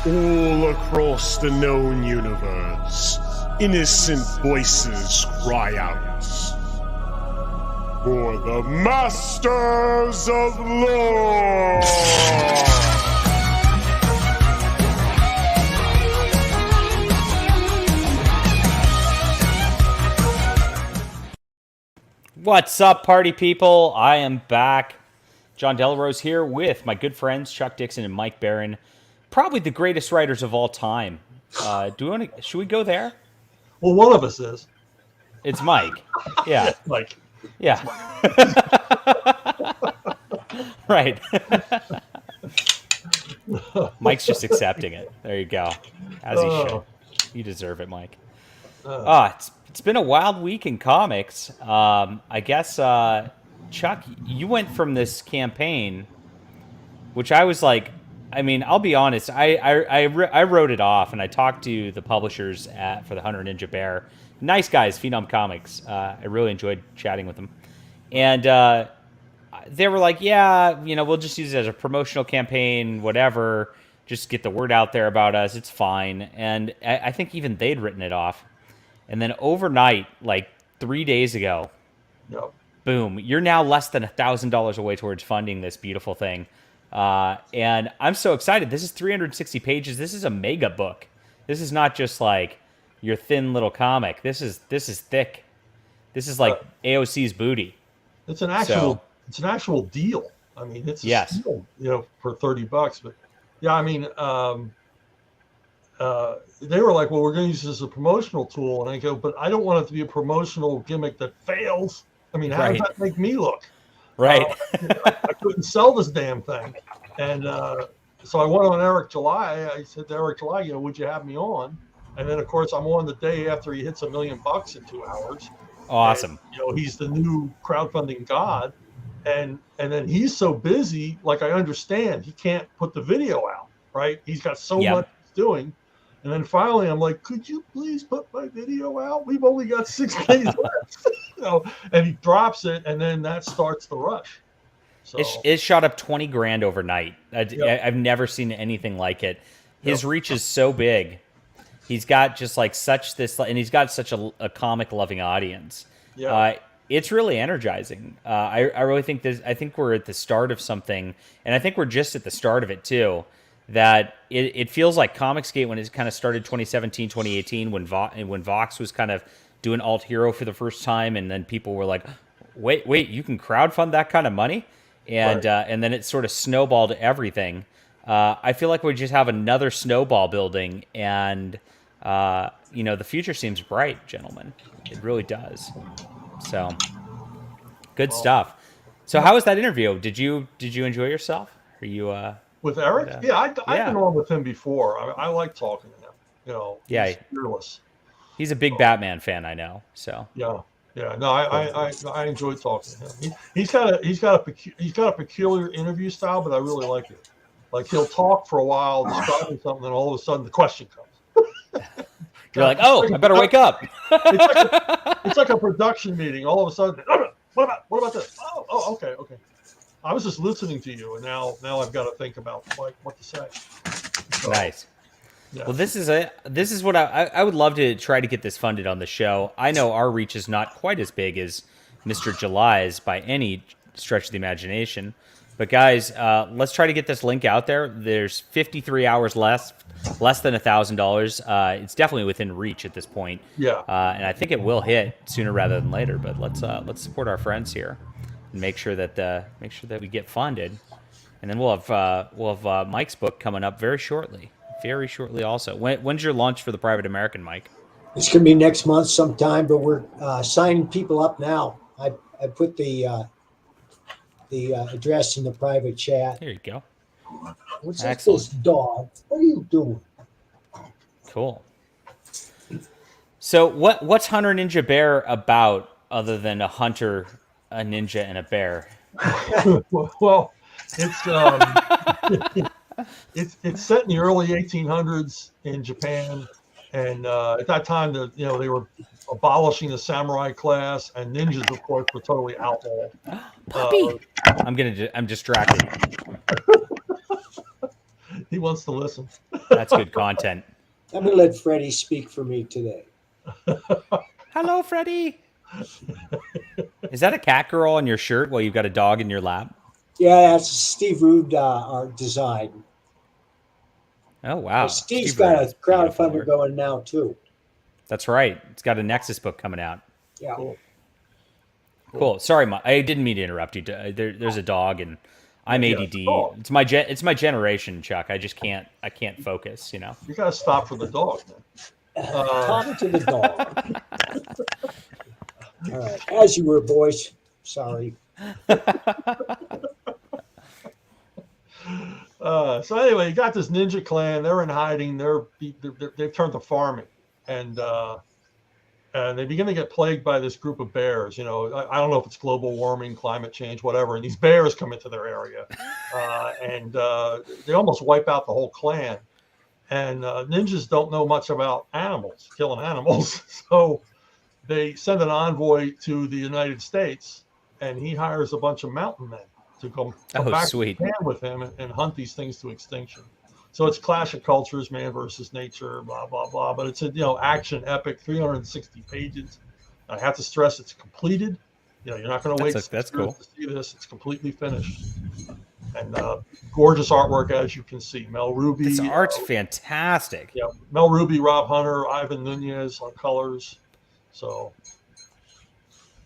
All across the known universe, innocent voices cry out for the Masters of Lore! What's up, party people? I am back. John Delarose here with my good friends Chuck Dixon and Mike Barron. Probably the greatest writers of all time. Should we go there? Well, one of us is. It's Mike. Yeah. Mike. Yeah. Right. Mike's just accepting it. There you go. As he should. You deserve it, Mike. It's been a wild week in comics. I guess, Chuck, you went from this campaign, which I was like, I mean, I'll be honest, I wrote it off, and I talked to the publishers for the 100 Ninja Bear. Nice guys, Phenom Comics. I really enjoyed chatting with them. And they were like, yeah, we'll just use it as a promotional campaign, whatever, just get the word out there about us. It's fine. And I think even they'd written it off. And then overnight, like 3 days ago, Yep. Boom, you're now less than $1,000 away towards funding this beautiful thing. And I'm so excited. This is 360 pages. This is a mega book. This is not just like your thin little comic. This is thick. This is like AOC's booty. It's an actual deal. I mean, it's a steal, for $30. But yeah, I mean, they were like, well, we're going to use this as a promotional tool. And I go, but I don't want it to be a promotional gimmick that fails. I mean, how does that make me look? Right. I couldn't sell this damn thing. And so I went on Eric July. I said to Eric July, would you have me on? And then, of course, I'm on the day after he hits $1 million in 2 hours. Awesome. And, he's the new crowdfunding god. And then he's so busy, like I understand, he can't put the video out, right? He's got so much he's doing. And then finally, I'm like, could you please put my video out? We've only got 6 days left. And he drops it, and then that starts the rush. So it shot up 20 grand overnight. I've never seen anything like it. His reach is so big. He's got just like and he's got such a comic loving audience. Yeah. It's really energizing. I really think I think we're at the start of something, and I think we're just at the start of it too. That it feels like Comicsgate when it kind of started 2017, 2018, when Vox was kind of doing alt hero for the first time, and then people were like, wait, you can crowdfund that kind of money? And and then it sort of snowballed everything. I feel like we just have another snowball building, and the future seems bright, gentlemen. It really does. So good stuff. So how was that interview? Did you enjoy yourself? Are you with Eric? I've been on with him before. I like talking to him. He's fearless. He's a big Batman fan, I know. So yeah. No, I enjoy talking to him. He's got a peculiar interview style, but I really like it. Like he'll talk for a while, describing something, and all of a sudden the question comes. You're like, oh, I better wake up. It's like a production meeting. All of a sudden, what about this? Oh, okay. I was just listening to you, and now I've got to think about what to say. So, nice. Yeah. Well, this is what I would love to try to get this funded on the show. I know our reach is not quite as big as Mr. July's by any stretch of the imagination. But guys, let's try to get this link out there. There's 53 hours less than $1,000. It's definitely within reach at this point. Yeah. And I think it will hit sooner rather than later. But let's support our friends here and make sure that we get funded. And then we'll have Mike's book coming up very shortly. Very shortly also. When's your launch for the Private American, Mike? It's going to be next month sometime, but we're signing people up now. I put the address in the private chat. There you go. What's this dog? What are you doing? Cool. So what's Hunter Ninja Bear about other than a hunter, a ninja, and a bear? Well, it's set in the early 1800s in Japan, and at that time, they were abolishing the samurai class, and ninjas, of course, were totally outlawed. Puppy, I'm distracted. He wants to listen. That's good content. I'm going to let Freddie speak for me today. Hello, Freddie. Is that a cat girl on your shirt while you've got a dog in your lap? Yeah, that's Steve Rude art design. Oh, wow. Steve's Steve got Rude, a crowdfunder going now, too. That's right. It's got a Nexus book coming out. Yeah. Cool. Sorry, I didn't mean to interrupt you. There's a dog, and I'm ADD. It's my generation, Chuck. I can't focus. You know. You got to stop for the dog, man. Talking to the dog. All right. As you were, boys. Sorry. So anyway, you got this ninja clan. They're in hiding. They've turned to farming, and they begin to get plagued by this group of bears. You know, I don't know if it's global warming, climate change, whatever. And these bears come into their area, and they almost wipe out the whole clan. And ninjas don't know much about animals, killing animals, so they send an envoy to the United States, and he hires a bunch of mountain men to come back to Japan with him and hunt these things to extinction. So it's clash of cultures, man versus nature, blah blah blah. But it's a action epic, 360 pages. I have to stress it's completed. You're not going to wait that's cool. to see this. It's completely finished, and gorgeous artwork, as you can see. Mel Ruby. This art's fantastic. Yeah, Mel Ruby, Rob Hunter, Ivan Nunez on colors. So,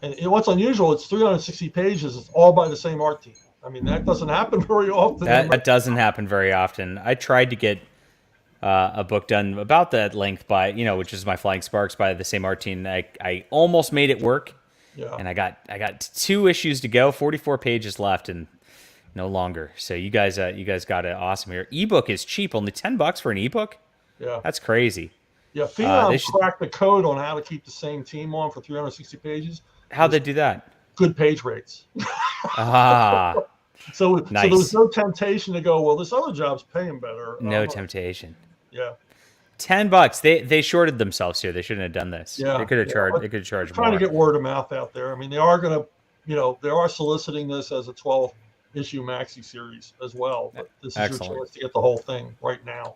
and what's unusual, it's 360 pages. It's all by the same art team. I mean, that doesn't happen very often. That doesn't happen very often. I tried to get a book done about that length by, which is my Flying Sparks, by the same art team. I almost made it work. Yeah. And I got 2 issues to go, 44 pages left, and no longer. So you guys got it awesome here. Ebook is cheap, only $10 for an ebook. Yeah. That's crazy. Yeah, Phenom cracked the code on how to keep the same team on for 360 pages. How'd they do that? Good page rates. Nice. So there was no temptation to go, well, this other job's paying better. No temptation. Yeah. $10. They shorted themselves here. They shouldn't have done this. Yeah. They could have charged. They could have charged more. Trying to get word of mouth out there. I mean, they are going to, they are soliciting this as a 12-issue maxi series as well. But this is your chance to get the whole thing right now.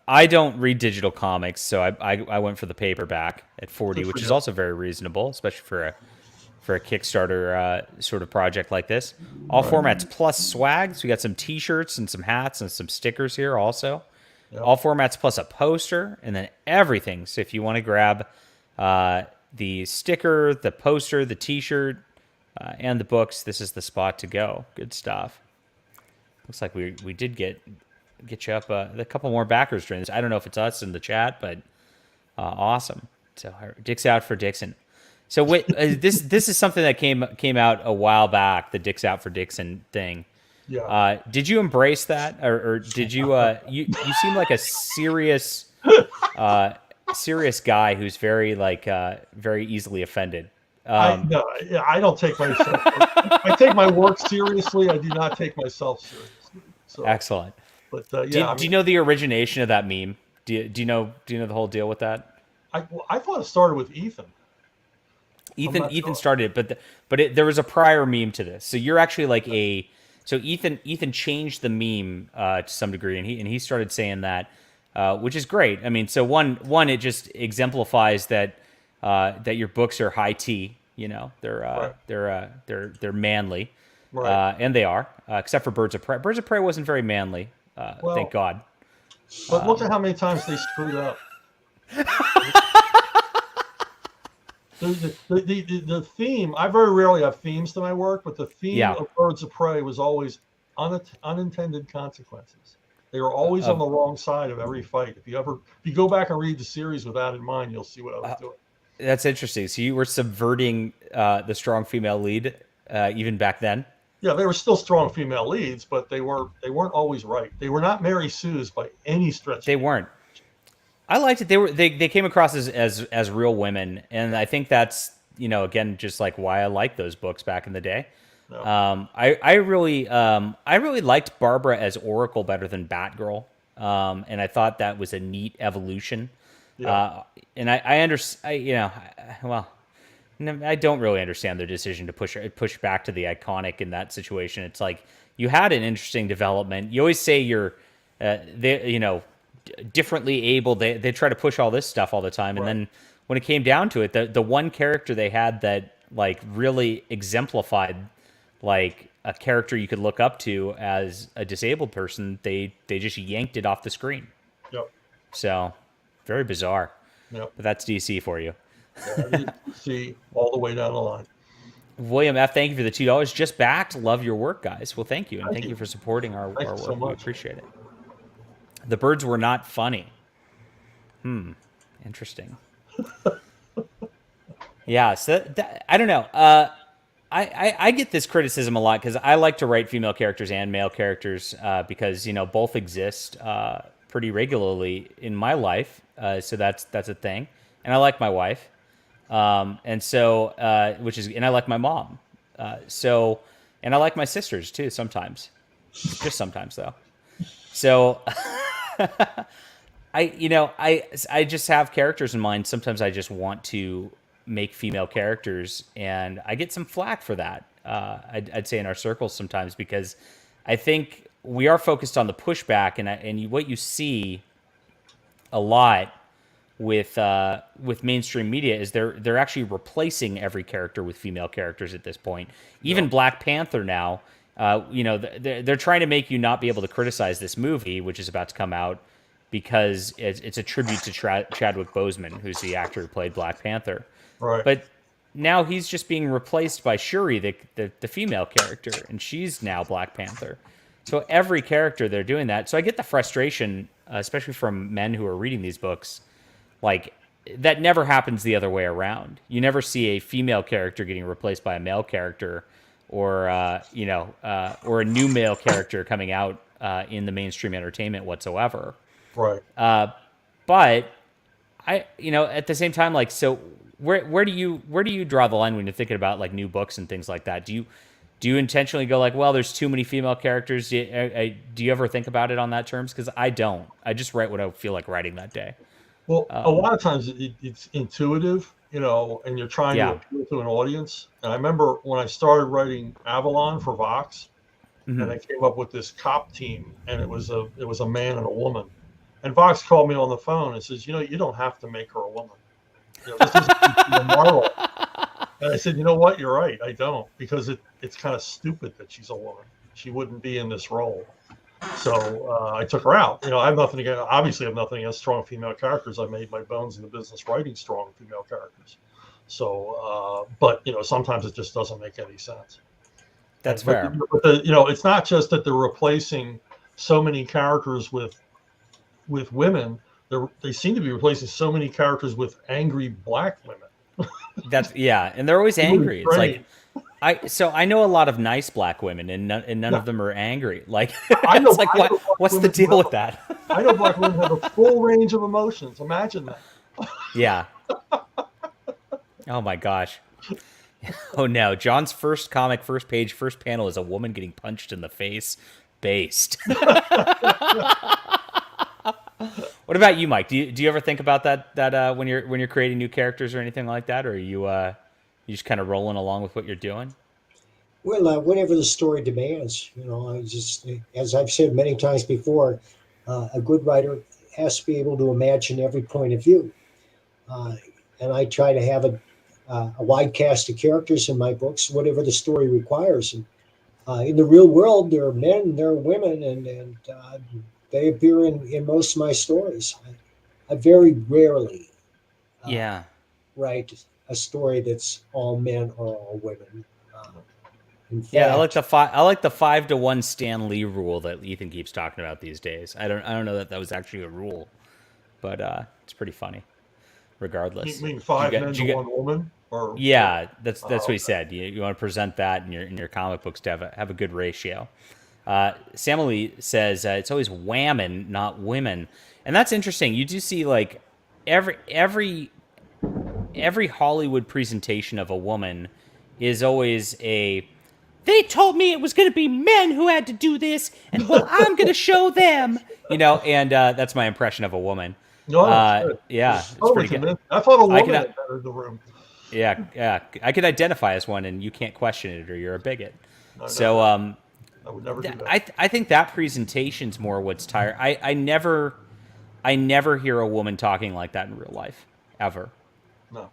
I don't read digital comics, so I went for the paperback at $40, which is also very reasonable, especially for a Kickstarter sort of project like this. All formats plus swag. So we got some T-shirts and some hats and some stickers here also. Yep. All formats plus a poster, and then everything. So if you want to grab the sticker, the poster, the T-shirt, and the books, this is the spot to go. Good stuff. Looks like we did get you up a couple more backers during this. I don't know if it's us in the chat, but awesome. So Dick's out for Dixon. So wait, this is something that came out a while back, the Dick's out for Dixon thing. Yeah. Did you embrace that, or did you? You seem like a serious guy who's very very easily offended. I don't take myself. I take my work seriously. I do not take myself seriously. So, excellent. But do you know the origination of that meme? Do you know the whole deal with that? I thought it started with Ethan. Ethan started it, but there was a prior meme to this. So you're actually so Ethan changed the meme to some degree, and he started saying that, which is great. I mean, so one it just exemplifies that your books are high tea. They're manly, right. And they are, except for Birds of Prey. Birds of Prey wasn't very manly, thank God. But look at how many times they screwed up. The theme, I very rarely have themes to my work, but the theme of Birds of Prey was always unintended consequences. They were always on the wrong side of every fight. If you go back and read the series with that in mind, you'll see what I was doing. That's interesting. So you were subverting the strong female lead even back then? Yeah, they were still strong female leads, but they weren't always right. They were not Mary Sue's by any stretch. They weren't. I liked it. They came across as real women, and I think that's again just like why I liked those books back in the day. No. I really liked Barbara as Oracle better than Batgirl, and I thought that was a neat evolution. Yeah. And I understand. I don't really understand their decision to push back to the iconic in that situation. It's like you had an interesting development. You always say differently able. They try to push all this stuff all the time, and Right. then when it came down to it, the one character they had that like really exemplified like a character you could look up to as a disabled person, they just yanked it off the screen. Yep. So very bizarre. Yep. But that's DC for you. Yeah, see all the way down the line. William F., thank you for the $2. Just backed. Love your work, guys. Well, thank you. And thank you for supporting our Thank you work. so We much. appreciate it. The birds were not funny. Interesting. Yeah, so I don't know. I get this criticism a lot because I like to write female characters and male characters because, both exist pretty regularly in my life. So that's a thing. And I like my wife. And I like my mom. And I like my sisters too sometimes. Just sometimes though. So I just have characters in mind. Sometimes I just want to make female characters, and I get some flack for that. I'd say in our circles sometimes because I think we are focused on the pushback, and what you see a lot with mainstream media is they're actually replacing every character with female characters at this point. Even Black Panther now, they're trying to make you not be able to criticize this movie, which is about to come out, because it's a tribute to Chadwick Boseman, who's the actor who played Black Panther. Right. But now he's just being replaced by Shuri, the female character, and she's now Black Panther. So every character, they're doing that. So I get the frustration, especially from men who are reading these books. Like, that never happens the other way around. You never see a female character getting replaced by a male character, or or a new male character coming out in the mainstream entertainment whatsoever. Right. But at the same time, like, so where do you draw the line when you're thinking about like new books and things like that? Do you intentionally go like, well, there's too many female characters? Do you ever think about it on that terms? Because I don't. I just write what I feel like writing that day. Well, a lot of times it's intuitive, and you're trying to appeal to an audience. And I remember when I started writing Avalon for Vox, and I came up with this cop team, and it was a man and a woman. And Vox called me on the phone and says, you don't have to make her a woman. This isn't a Marvel. And I said, you know what? You're right. I don't, because it's kind of stupid that she's a woman. She wouldn't be in this role. So I took her out. I have nothing against, obviously I have nothing against strong female characters. I made my bones in the business writing strong female characters. So, but sometimes it just doesn't make any sense. That's fair. But it's not just that they're replacing so many characters with women. They seem to be replacing so many characters with angry Black women. And they're always angry. It's like I know a lot of nice Black women, and none of them are angry. Like, I know, it's like, what's the deal with that? I know Black women have a full range of emotions. Imagine that. Yeah. Oh my gosh. Oh no, John's first comic, first page, first panel is a woman getting punched in the face. Based. What about you, Mike? Do you ever think about that when you're creating new characters or anything like that, or are you just kind of rolling along with what you're doing? Well, whatever the story demands, I just, as I've said many times before, a good writer has to be able to imagine every point of view, and I try to have a wide cast of characters in my books, whatever the story requires. And in the real world, there are men, there are women, and they appear in most of my stories. I very rarely write a story that's all men or all women. In fact, I like the 5-to-1 Stan Lee rule that Ethan keeps talking about these days. I don't know that was actually a rule, but it's pretty funny. Regardless, you mean 5 men to 1 woman? Or that's what he said. You want to present that in your comic books to have a good ratio. Samily says it's always whammon, not women, and that's interesting. You do see like every Hollywood presentation of a woman is always they told me it was going to be men who had to do this, and well, I'm going to show them, and that's my impression of a woman. No, it's pretty good. I thought a woman had entered the room. Yeah, I could identify as one, and you can't question it, or you're a bigot. No, so, I would never do that. I think that presentation's more what's tired. I never I never hear a woman talking like that in real life, ever. No.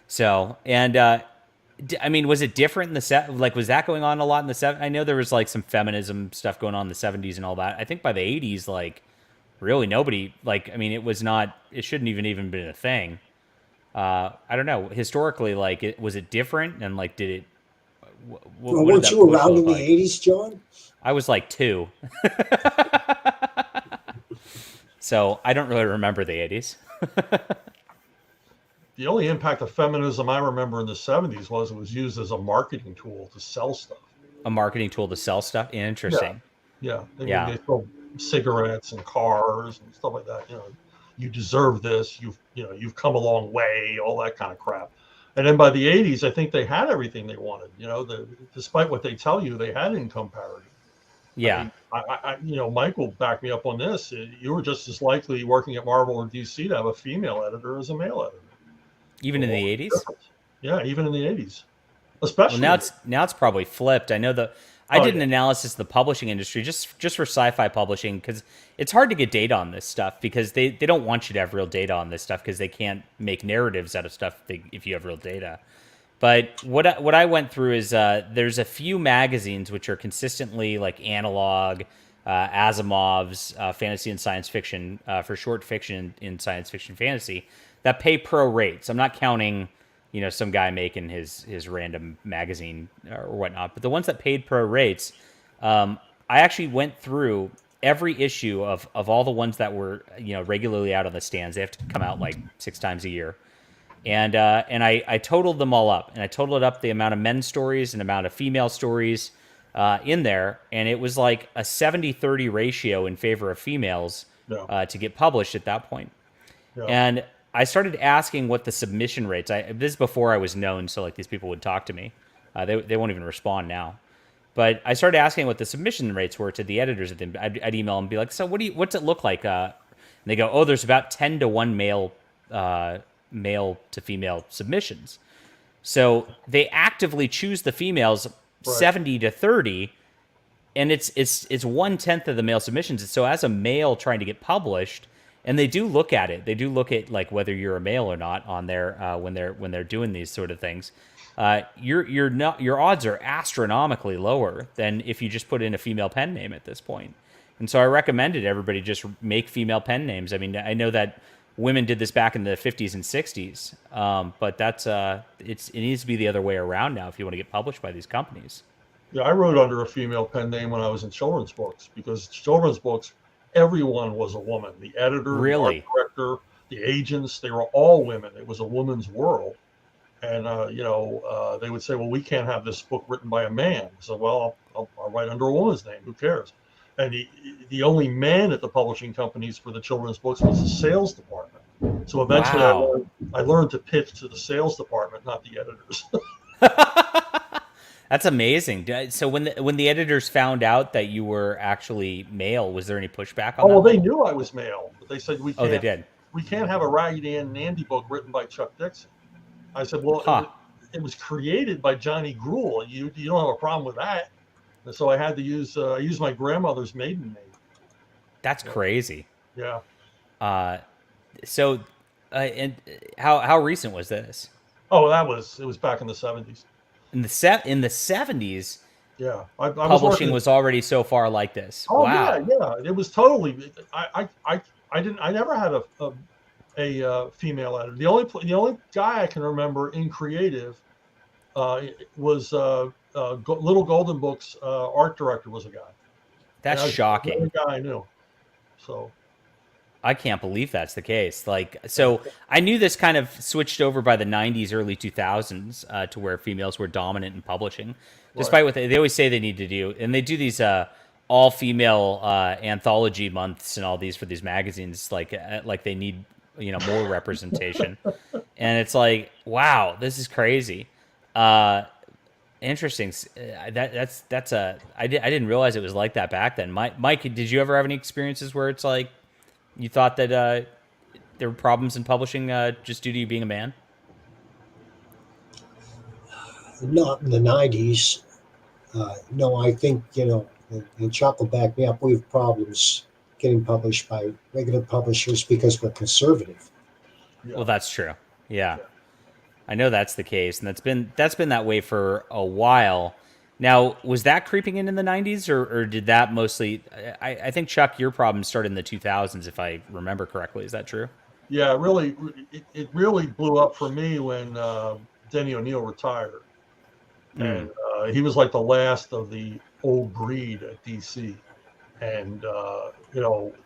So, and I mean, was it different in the set? Like, was that going on a lot in the '70s? I know there was like some feminism stuff going on in the '70s and all that. I think by the '80s, like, really nobody, like, I mean, it was not, it shouldn't even been a thing. I don't know. Historically, like, was it different? And like, did it? Well, What did weren't that you push around look in the like? 80s, John? I was like 2, so I don't really remember the '80s. The only impact of feminism I remember in the 70s was it was used as a marketing tool to sell stuff. A marketing tool to sell stuff. Interesting. Yeah. Yeah. They sold cigarettes and cars and stuff like that. You deserve this. You've come a long way, all that kind of crap. And then by the 80s, I think they had everything they wanted. Despite what they tell you, they had income parity. Yeah. I Mike will back me up on this. You were just as likely working at Marvel or DC to have a female editor as a male editor. Even in the '80s. Yeah, even in the 80s, Well, especially. now it's probably flipped. I know I did an analysis of the publishing industry just for sci-fi publishing, because it's hard to get data on this stuff, because they don't want you to have real data on this stuff, because they can't make narratives out of stuff if you have real data. But what I went through is there's a few magazines which are consistently like Analog, Asimov's, Fantasy and Science Fiction, for short fiction in science fiction fantasy, that pay pro rates. I'm not counting, some guy making his random magazine or whatnot, but the ones that paid pro rates, I actually went through every issue of all the ones that were regularly out on the stands. They have to come out like 6 times a year. And I totaled them all up, and I totaled up the amount of men's stories and amount of female stories in there, and it was like a 70-30 ratio in favor of females to get published at that point. Yeah. And I started asking what the submission rates. This is before I was known, so like these people would talk to me. They won't even respond now. But I started asking what the submission rates were to the editors. I'd email them and be like, "So what's it look like?" And they go, "Oh, there's about 10 to 1 male to female submissions." So they actively choose the females 70 to 30, and it's 1/10 of the male submissions. So as a male trying to get published, and they do look at it. They do look at like whether you're a male or not on there when they're doing these sort of things. Your odds are astronomically lower than if you just put in a female pen name at this point. And so I recommended everybody just make female pen names. I mean, I know that women did this back in the 50s and 60s, but it needs to be the other way around now if you want to get published by these companies. Yeah, I wrote under a female pen name when I was in children's books, because children's books, everyone was a woman. The editor, Really? the art director, the agents, they were all women. It was a woman's world. And, they would say, well, we can't have this book written by a man. So, well, I'll write under a woman's name. Who cares? And the only man at the publishing companies for the children's books was the sales department. So eventually I learned to pitch to the sales department, not the editors. That's amazing. So when the editors found out that you were actually male, was there any pushback on that? Well, they knew I was male, but they said, we can't. Oh, they did. We can't have a Raggedy Ann and Andy book written by Chuck Dixon. I said, well, it was created by Johnny Gruel. You don't have a problem with that. And so I had to use my grandmother's maiden name. That's crazy. Yeah. So, and how recent was this? Oh, it was back in the 70s. In the 70s. Yeah, publishing was already so far like this. Oh, wow. Yeah. It was totally. I never had a female editor. The only guy I can remember in creative was Little Golden Books art director was a guy. That's shocking. The guy I knew. So I can't believe that's the case. Like, so I knew this kind of switched over by the 90s, early 2000s to where females were dominant in publishing, despite what they always say they need to do. And they do these all-female anthology months and all these for these magazines, like they need more representation. And it's like, wow, this is crazy. Interesting. I didn't realize it was like that back then. Mike, did you ever have any experiences where it's like you thought that there were problems in publishing just due to you being a man? Not in the 90s. No, I think, and Chuck will back me up, we have problems getting published by regular publishers because we're conservative. Well, that's true. Yeah. I know that's the case, and that's been that way for a while. Now, was that creeping in the 90s, or did that mostly... I think, Chuck, your problem started in the 2000s, if I remember correctly. Is that true? Yeah, it really blew up for me when Denny O'Neil retired. And he was like the last of the old breed at DC. And,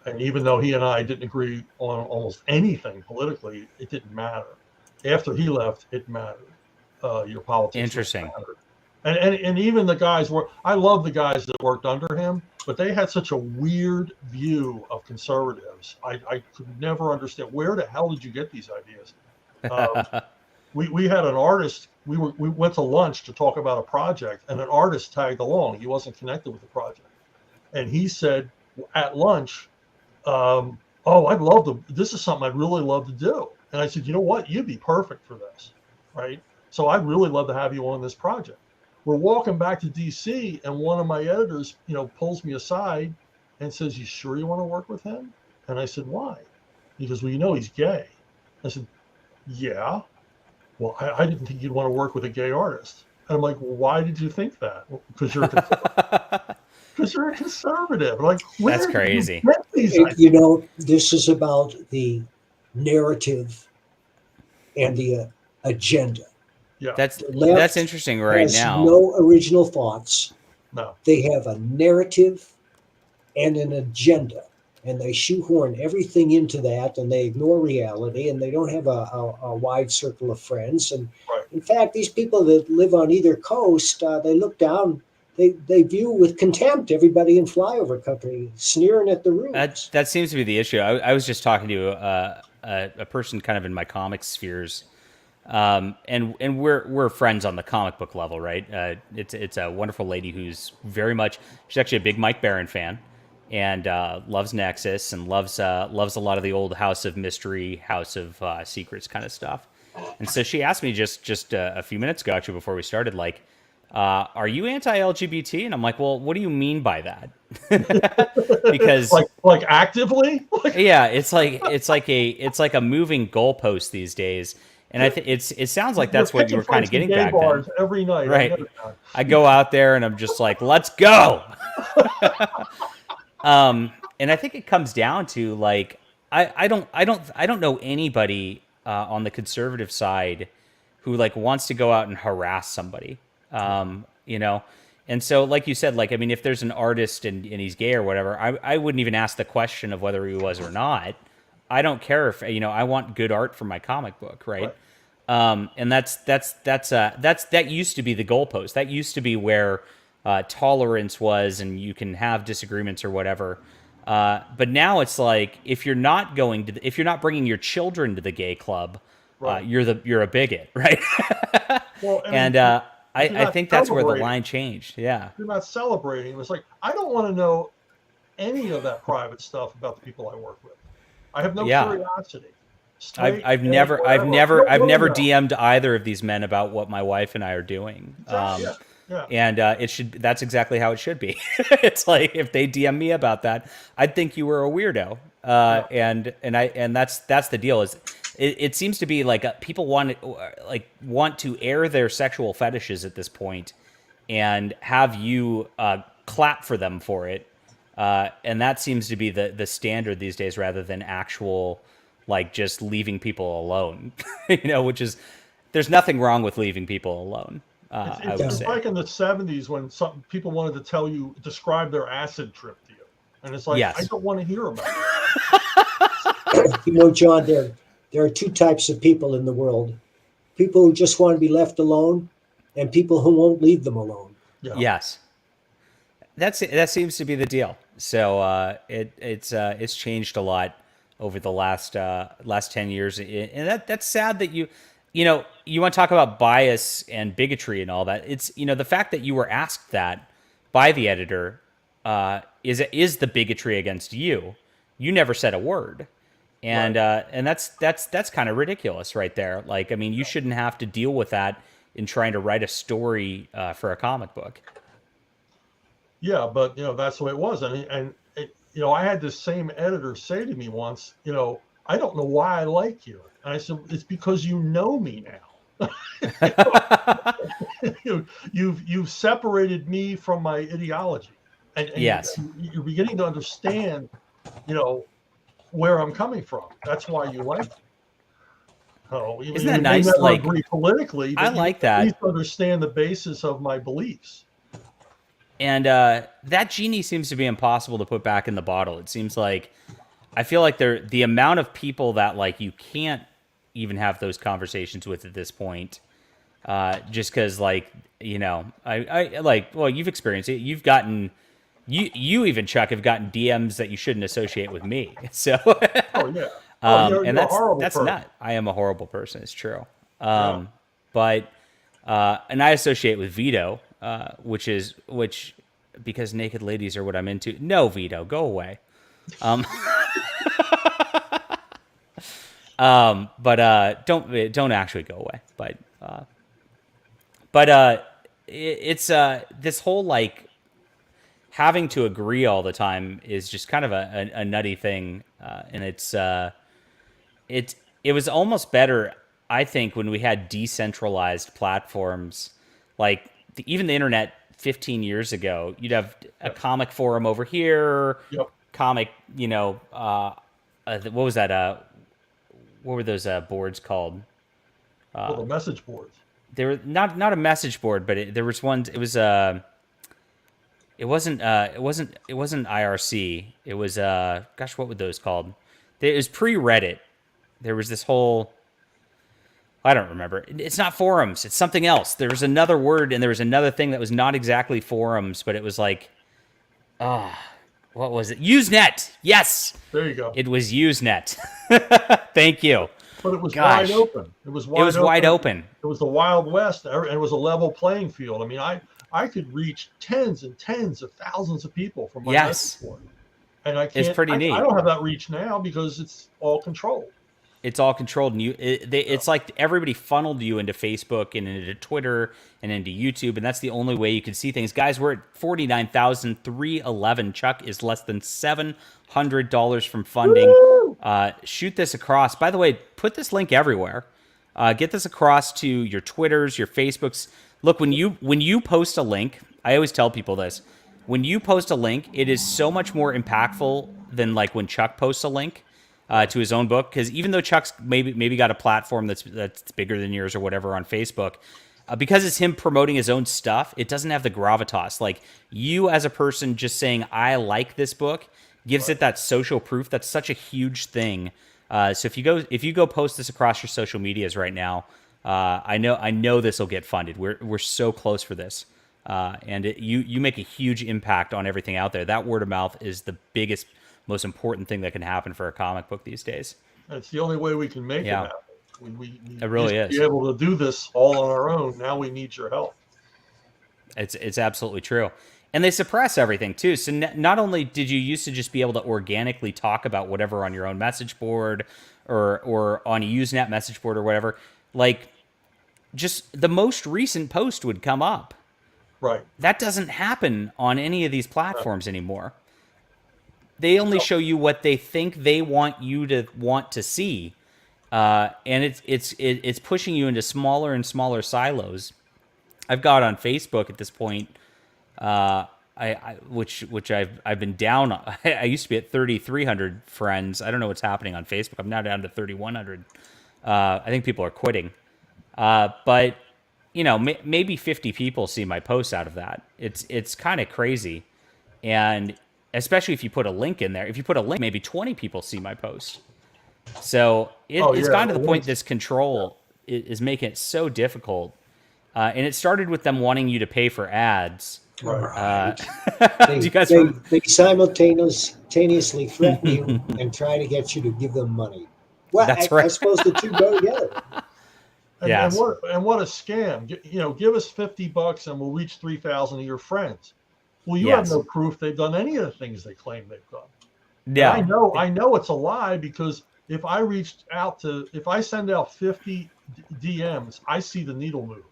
and even though he and I didn't agree on almost anything politically, it didn't matter. After he left, it mattered. Your politics Interesting. mattered. And even the guys I love the guys that worked under him, but they had such a weird view of conservatives. I could never understand, where the hell did you get these ideas? We had an artist, we went to lunch to talk about a project, and an artist tagged along. He wasn't connected with the project. And he said at lunch, I'd love to, this is something I'd really love to do. And I said, you know what? You'd be perfect for this, right? So I'd really love to have you on this project. We're walking back to DC, and one of my editors, pulls me aside and says, you sure you want to work with him? And I said, why? He goes, well, he's gay. I said, yeah. Well, I didn't think you'd want to work with a gay artist. And I'm like, well, why did you think that? Well, because you're a conservative. Like, that's crazy. This is about the narrative and the agenda. Yeah, that's interesting right now. No original thoughts. No, they have a narrative and an agenda, and they shoehorn everything into that, and they ignore reality, and they don't have a wide circle of friends. And in fact, these people that live on either coast, they look down. They view with contempt everybody in flyover country, sneering at the roots. That seems to be the issue. I was just talking to a person kind of in my comic spheres, and we're friends on the comic book level, right? It's a wonderful lady who's she's actually a big Mike Baron fan, and loves Nexus and loves a lot of the old House of Mystery, House of Secrets kind of stuff. And so she asked me just a few minutes ago, actually, before we started, like, are you anti-LGBT? And I'm like, well, what do you mean by that? Because like actively? Yeah, it's like a moving goalpost these days. And I think it sounds like that's what you were kind of getting back then. Every night, right? I go out there and I'm just like, let's go. And I think it comes down to, like, I don't know anybody on the conservative side who, like, wants to go out and harass somebody. And so, like you said, like, I mean, if there's an artist and he's gay or whatever, I wouldn't even ask the question of whether he was or not. I don't care if, I want good art for my comic book. Right. And that used to be the goalpost. That used to be where tolerance was, and you can have disagreements or whatever. But now it's like, if you're not bringing your children to the gay club, you're a bigot. Right. Well, I think that's where the line changed. Yeah. You're not celebrating. It's like, I don't want to know any of that private stuff about the people I work with. I have no curiosity. I've never DM'd either of these men about what my wife and I are doing. And that's exactly how it should be. It's like, if they DM me about that, I'd think you were a weirdo. And that's the deal. Is it seems to be like people want to air their sexual fetishes at this point, and have you clap for them for it. And that seems to be the standard these days, rather than actual, like, just leaving people alone. Which is, there's nothing wrong with leaving people alone. It's like in the 70s when some people wanted to describe their acid trip to you. And it's like, I don't want to hear about it. John, there are two types of people in the world. People who just want to be left alone, and people who won't leave them alone. Yeah. Yes. That seems to be the deal. So it's changed a lot over the last 10 years. And that's sad that you want to talk about bias and bigotry and all that. It's, the fact that you were asked that by the editor is the bigotry against you. You never said a word. And that's kind of ridiculous right there. Like, I mean, you shouldn't have to deal with that in trying to write a story for a comic book. Yeah, but that's the way it was. And I had this same editor say to me once, I don't know why I like you. And I said, it's because you know me now. You've separated me from my ideology, and Yes. you're beginning to understand, where I'm coming from. That's why you like me. Oh, Isn't that you nice? may never Like, agree politically, but I like you that. at least understand the basis of my beliefs. And that genie seems to be impossible to put back in the bottle. It seems like, I feel like the amount of people that like you can't even have those conversations with at this point, just because like, I like, well, you've experienced it. You've gotten, you even, Chuck, have gotten DMs that you shouldn't associate with me. So, Oh yeah. and You're a horrible person. not. I am a horrible person. It's true. Yeah. But and I associate with Vito, which because naked ladies are what I'm into. No, Vito, go away. But don't actually go away. But it's this whole like having to agree all the time is just kind of a nutty thing, and it was almost better, I think, when we had decentralized platforms like even the internet 15 years ago. You'd have a comic forum over here, comic, what was that? What were those boards called? The message boards. They were not a message board, but there was one. It was it wasn't IRC. It was gosh, what were those called? It was pre-Reddit. There was this whole, I don't remember. It's not forums. It's something else. There was another word, and there was another thing that was not exactly forums, but it was like, what was it? Usenet. Yes. There you go. It was Usenet. Thank you. But it was wide open. It was wide open. It was the Wild West, and it was a level playing field. I mean, I could reach tens and tens of thousands of people from my message board. And I can't. It's pretty neat. I don't have that reach now because it's all controlled. It's all controlled, and it's like everybody funneled you into Facebook and into Twitter and into YouTube, and that's the only way you can see things. Guys, we're at 49,311. Chuck is less than $700 from funding. Shoot this across. By the way, put this link everywhere. Get this across to your Twitters, your Facebooks. Look, when you post a link, I always tell people this. When you post a link, it is so much more impactful than like when Chuck posts a link to his own book. Because even though Chuck's maybe got a platform that's bigger than yours or whatever on Facebook, because it's him promoting his own stuff, it doesn't have the gravitas. Like you as a person just saying, I like this book, gives it that social proof. That's such a huge thing. So if you go post this across your social medias right now, I know this will get funded. We're so close for this. And you make a huge impact on everything out there. That word of mouth is the biggest, most important thing that can happen for a comic book these days. It's the only way we can make it happen. We it really is. Be able to do this all on our own. Now we need your help. It's absolutely true. And they suppress everything too. So not only did you used to just be able to organically talk about whatever on your own message board or on a Usenet message board or whatever, like just the most recent post would come up. Right. That doesn't happen on any of these platforms anymore. They only show you what they think they want you to want to see, and it's pushing you into smaller and smaller silos. I've got on Facebook at this point, which I've been down. I used to be at 3,300 friends. I don't know what's happening on Facebook. I'm now down to 3,100. I think people are quitting, but maybe 50 people see my posts out of that. It's kind of crazy, and especially if you put a link in there. If you put a link, maybe 20 people see my post. So it's gotten to the point this control is making it so difficult. And it started with them wanting you to pay for ads. Right. They simultaneously threaten you and try to get you to give them money. Well, that's right. I suppose the two go together. And what a scam! Give us $50 and we'll reach 3,000 of your friends. Well, you have no proof they've done any of the things they claim they've done. Yeah, and I know it's a lie because if I send out 50 DMs, I see the needle move.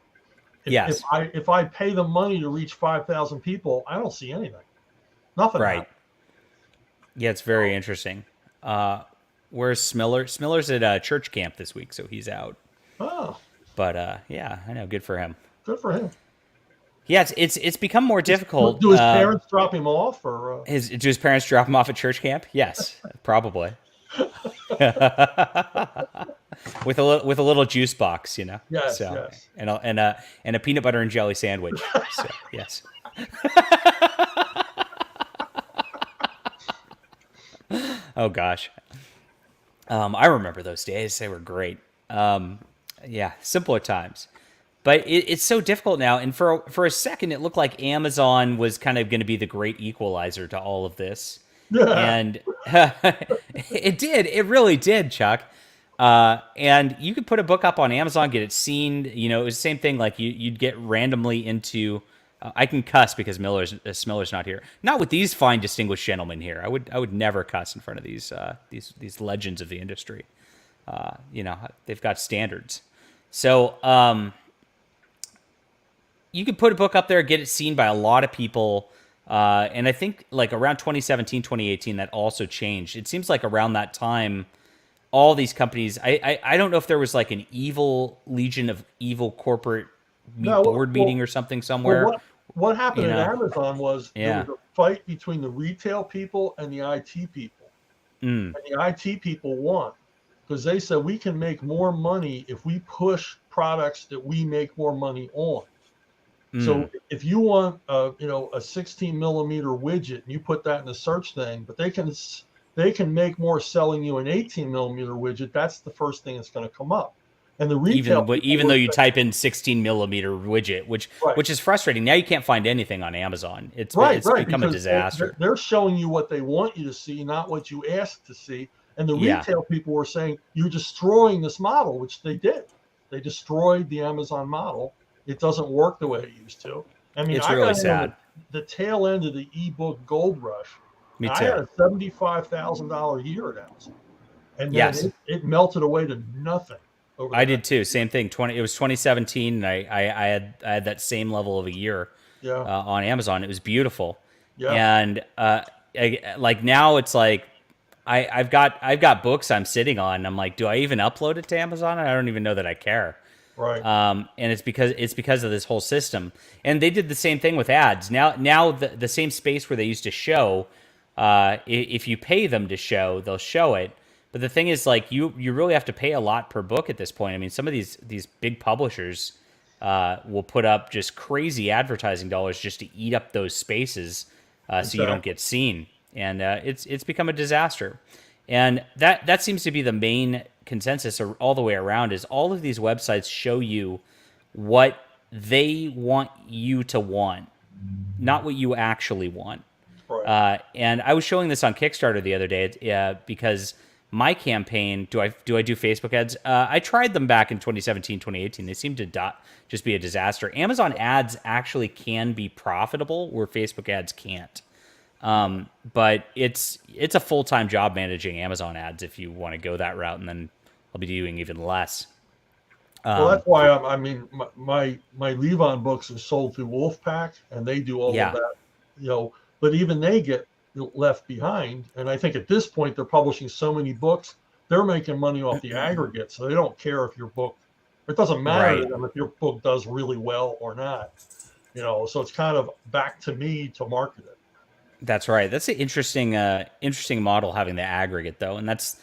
If I pay them money to reach 5,000 people, I don't see anything. Nothing. Right. Yeah, it's very interesting. Where's Smiller? Smiller's at church camp this week, so he's out. Oh, But yeah, I know. Good for him. good for him. Yeah, it's become more difficult. Do his parents drop him off, or Do his parents drop him off at church camp? Yes, probably. with a little juice box, you know. Yes, so, yes. And a peanut butter and jelly sandwich. So, yes. Oh gosh. I remember those days. They were great. Yeah, simpler times. But it's so difficult now. And for a second, it looked like Amazon was kind of going to be the great equalizer to all of this. And it did. It really did, Chuck. And you could put a book up on Amazon, get it seen. You know, it was the same thing. Like you'd get randomly into. I can cuss because Smiller's not here. Not with these fine, distinguished gentlemen here. I would never cuss in front of these legends of the industry. You know, they've got standards. So you could put a book up there, get it seen by a lot of people. And I think like around 2017, 2018, that also changed. It seems like around that time, all these companies, I don't know if there was like an evil legion of evil corporate board meeting or something somewhere. Well, what happened at Amazon was there was a fight between the retail people and the IT people. And the IT people won because they said we can make more money if we push products that we make more money on. So if you want a 16 millimeter widget and you put that in the search thing, but they can make more selling you an 18 millimeter widget, that's the first thing that's going to come up. And the retail even though you type in 16 millimeter widget, which is frustrating. Now you can't find anything on Amazon. It's become a disaster. They're showing you what they want you to see, not what you asked to see. And the retail people were saying you're destroying this model, which they did. They destroyed the Amazon model. It doesn't work the way it used to. I mean, it's really sad. The tail end of the ebook gold rush. Me too. I had a $75,000 year at Amazon, and then it melted away to nothing. I did too. Same thing. It was 2017, and I had that same level of a year on Amazon. It was beautiful. Yeah. And like now it's like I've got books I'm sitting on. And I'm like, do I even upload it to Amazon? I don't even know that I care. Right. And it's because of this whole system. And they did the same thing with ads. Now the same space where they used to show, if you pay them to show, they'll show it. But the thing is, like, you really have to pay a lot per book at this point. I mean, some of these big publishers will put up just crazy advertising dollars just to eat up those spaces, so you don't get seen. And it's become a disaster. And that seems to be the main consensus all the way around, is all of these websites show you what they want you to want, not what you actually want. Right. And I was showing this on Kickstarter the other day because my campaign, do I do Facebook ads? I tried them back in 2017, 2018. They seemed to just be a disaster. Amazon ads actually can be profitable where Facebook ads can't. But it's a full-time job managing Amazon ads if you want to go that route, and then I'll be doing even less. Well, that's why my Levon books are sold through Wolfpack, and they do all of that, but even they get left behind. And I think at this point they're publishing so many books, they're making money off the aggregate, so they don't care if your book, it doesn't matter to them if your book does really well or not. So it's kind of back to me to market it. That's right. That's an interesting model, having the aggregate, though, and that's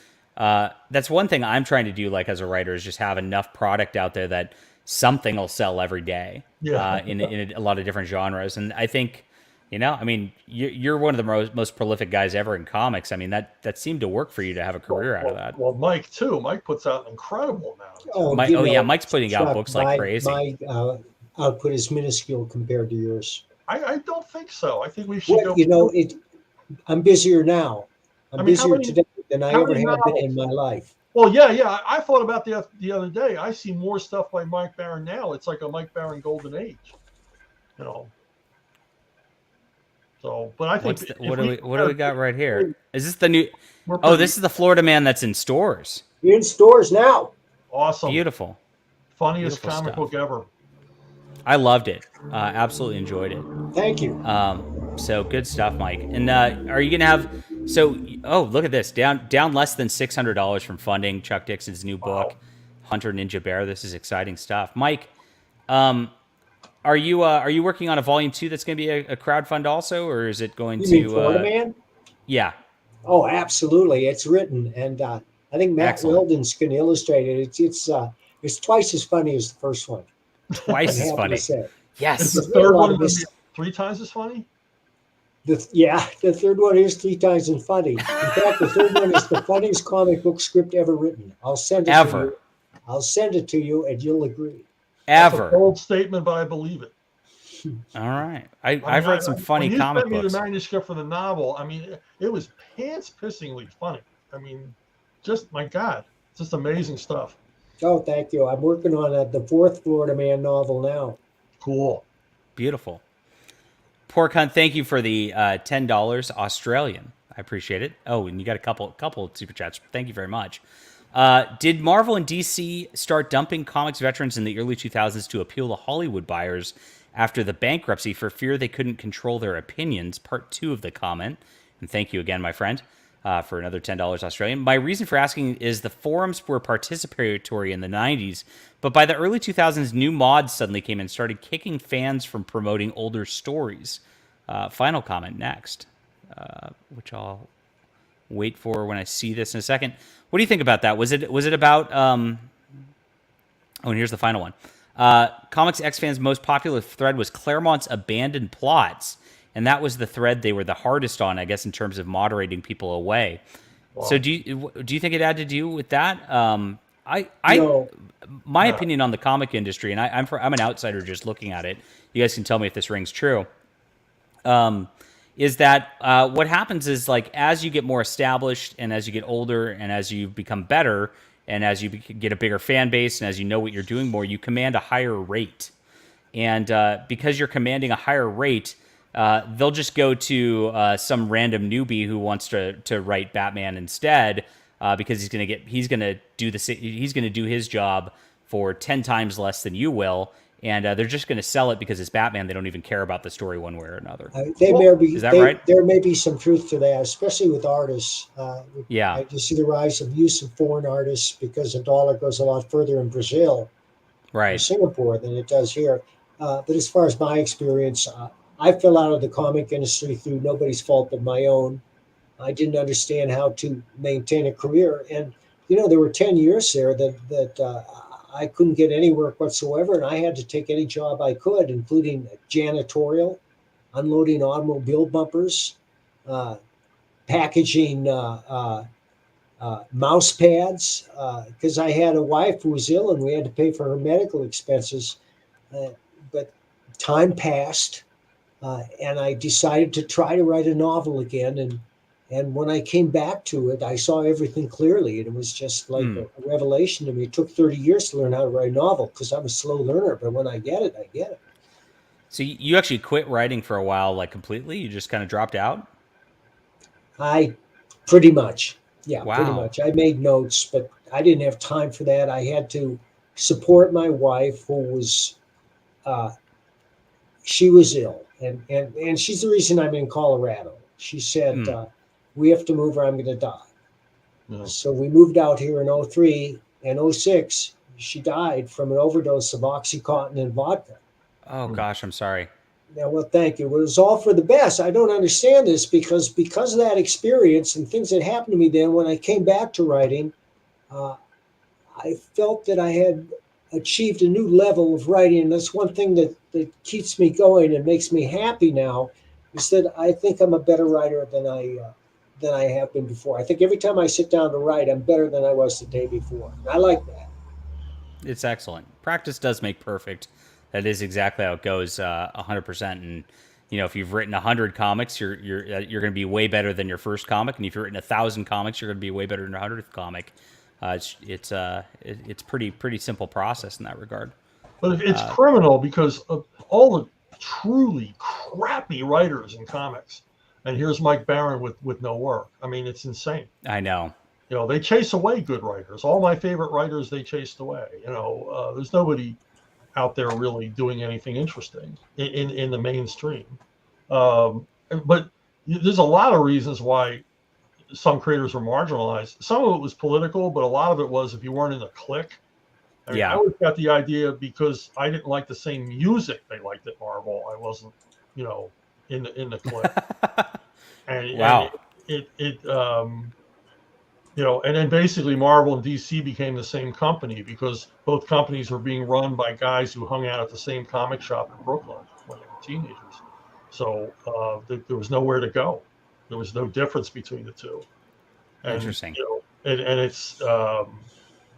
one thing I'm trying to do, like as a writer, is just have enough product out there that something will sell every day. In a lot of different genres. And I think, you're one of the most prolific guys ever in comics. I mean, that seemed to work for you to have a career out of that. Well, Mike too. Mike puts out an incredible amount. Mike's putting out books like crazy. My output is minuscule compared to yours. I don't think so. I think we should I'm busier now. I'm busier today than I ever have been in my life. Well, yeah. I thought about the other day. I see more stuff by Mike Barron now. It's like a Mike Barron golden age. So, but I think what do we got right here? Is this the new? This is the Florida Man that's in stores. You're in stores now. Awesome. Beautiful. Funniest Beautiful comic book ever. I loved it. Absolutely enjoyed it. Thank you. So good stuff, Mike. And are you gonna have So, oh, look at this. Down less than $600 from funding Chuck Dixon's new book, Hunter Ninja Bear. This is exciting stuff. Mike, are you working on a volume 2 that's going to be a crowdfund also, or is it going You to mean Florida Man? Yeah. Oh, absolutely. It's written, and I think Matt Weldon's going to illustrate it. It's twice as funny as the first one. Twice as funny. Yes. Is the third one going to be 3 times as funny? The third one is 3 times as funny. In fact, the third one is the funniest comic book script ever written. I'll send it to you. I'll send it to you, and you'll agree. That's a bold statement, but I believe it. All right. I've read some funny comic books. When you sent me the manuscript for the novel, I mean, it was pants-pissingly funny. I mean, just, my God, just amazing stuff. Oh, thank you. I'm working on the 4th Florida Man novel now. Cool. Beautiful. Pork Hunt, thank you for the $10 Australian. I appreciate it. Oh, and you got a couple of super chats. Thank you very much. Did Marvel and DC start dumping comics veterans in the early 2000s to appeal to Hollywood buyers after the bankruptcy for fear they couldn't control their opinions? Part 2 of the comment. And thank you again, my friend, for another $10 Australian. My reason for asking is the forums were participatory in the 90s, but by the early 2000s, new mods suddenly came and started kicking fans from promoting older stories. Final comment next, which I'll wait for when I see this in a second. What do you think about that? Was it about? Oh, and here's the final one. Comics X fans' most popular thread was Claremont's abandoned plots, and that was the thread they were the hardest on, I guess, in terms of moderating people away. Wow. So do you think it had to do with that? My opinion on the comic industry, and I'm an outsider just looking at it. You guys can tell me if this rings true. Is that what happens is, like, as you get more established and as you get older and as you become better and as you get a bigger fan base and as you know what you're doing more, you command a higher rate. And because you're commanding a higher rate, they'll just go to some random newbie who wants to write Batman instead, because he's gonna do his job for 10 times less than you will. And they're just going to sell it because it's Batman. They don't even care about the story one way or another. Is that right? There may be some truth to that, especially with artists. Yeah. You see the rise of use of foreign artists because the dollar goes a lot further in Brazil, right, or Singapore, than it does here. But as far as my experience, I fell out of the comic industry through nobody's fault but my own. I didn't understand how to maintain a career. And, there were 10 years there that I couldn't get any work whatsoever, and I had to take any job I could, including janitorial, unloading automobile bumpers, packaging mouse pads, because I had a wife who was ill and we had to pay for her medical expenses. But time passed, and I decided to try to write a novel again. And when I came back to it, I saw everything clearly, and it was just like a revelation to me. It took 30 years to learn how to write a novel because I'm a slow learner, but when I get it, I get it. So you actually quit writing for a while, like completely? You just kind of dropped out? Pretty much. Yeah, wow. Pretty much. I made notes, but I didn't have time for that. I had to support my wife, who was, she was ill, and she's the reason I'm in Colorado. She said, we have to move or I'm going to die. No. So we moved out here in 2003, and 2006, she died from an overdose of Oxycontin and vodka. Oh, gosh, I'm sorry. Yeah, well, thank you. Well, it was all for the best. I don't understand this because of that experience and things that happened to me then, when I came back to writing, I felt that I had achieved a new level of writing. And that's one thing that keeps me going and makes me happy now, is that I think I'm a better writer than I have been before. I think every time I sit down to write, I'm better than I was the day before. I like that. It's excellent. Practice does make perfect. That is exactly how it goes, 100%. And if you've written 100 comics, you're going to be way better than your first comic. And if you've written 1,000 comics, you're going to be way better than your 100th comic. It's pretty simple process in that regard. But it's criminal because of all the truly crappy writers in comics. And here's Mike Barron with no work. I mean, it's insane. I know. They chase away good writers. All my favorite writers, they chased away. There's nobody out there really doing anything interesting in the mainstream. But there's a lot of reasons why some creators were marginalized. Some of it was political, but a lot of it was if you weren't in the clique. I mean, I always got the idea because I didn't like the same music they liked at Marvel. I wasn't, in the clique. And, wow. And and then basically Marvel and DC became the same company because both companies were being run by guys who hung out at the same comic shop in Brooklyn when they were teenagers. So there was nowhere to go. There was no difference between the two. And, interesting. And it's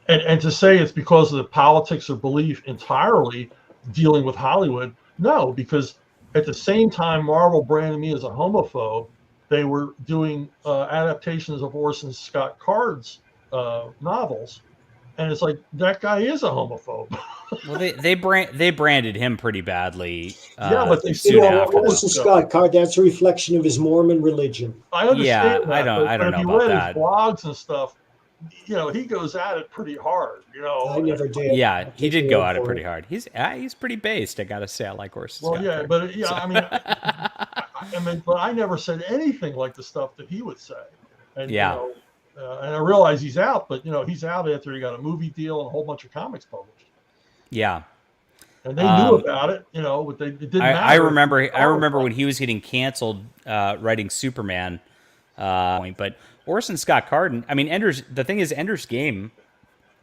and to say it's because of the politics or belief entirely dealing with Hollywood, no, because at the same time Marvel branded me as a homophobe, they were doing adaptations of Orson Scott Card's novels, and it's like that guy is a homophobe. Well, they branded him pretty badly. But they soon after. Orson Scott Card, that's a reflection of his Mormon religion. I understand. Yeah, that, I don't know if you about read that. his blogs and stuff, he goes at it pretty hard. I never did. Yeah, he did go at it pretty hard. He's pretty based. I gotta say, I like Orson Scott Card. But but I never said anything like the stuff that he would say. And, and I realize he's out, but he's out after he got a movie deal and a whole bunch of comics published. Yeah. And they knew about it, but it didn't matter. I remember when he was getting canceled writing Superman. But Orson Scott Card, the thing is, Ender's Game